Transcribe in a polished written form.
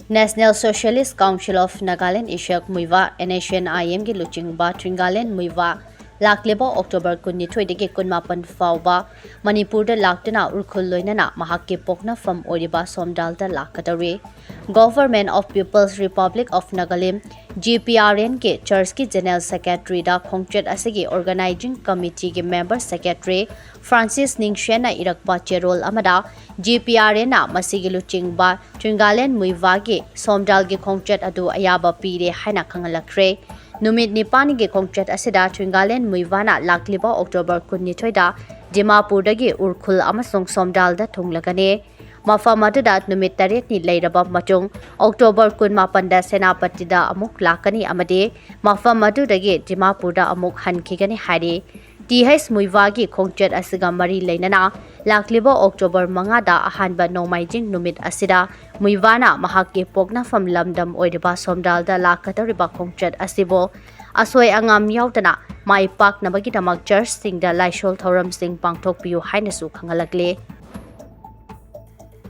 National Socialist Council of Nagaland Ishak Muivah NSCN-IM gi luchingba Thuingaleng Muivah lakliba October 22 dagi 18 faoba Manipur da laktuna Ukhrul loinana mahakki poknafam oiriba Somdal da lakkadouri Government of People's Republic of Nagaland GPRN ke Church ki General Secretary da khongchet asigi Organizing Committee ki Member Secretary Francis Ningshen na irakpa cherol amada GPRN na masigi luchingba Thuingaleng Muivah gi Somdal gi khongchet adu ayaba pire haina khangalakre Numit Nipani gi khongchet asida Thuingaleng Muivah na lakliba October 22 da Dimapur dagi Ukhrul amasung Somdal da thunglagane Mafam aduda numit 8 ni leiraba matung October 18 da Senapati da amuk lakani amade mafam adudagi Dimapur da amuk hankhigani hari TH Muivah gi khongchet asiga mari leinana lakliba October 5 da ahanba nomaijing numit asida Muivah na mahakki poknafam lamdam oiriba Somdal da lakkadouri khongchet asibo asoi angam yautana mai pak nabagi damak church sing da laishol thoram sing pangthok piu hainasu khangalakle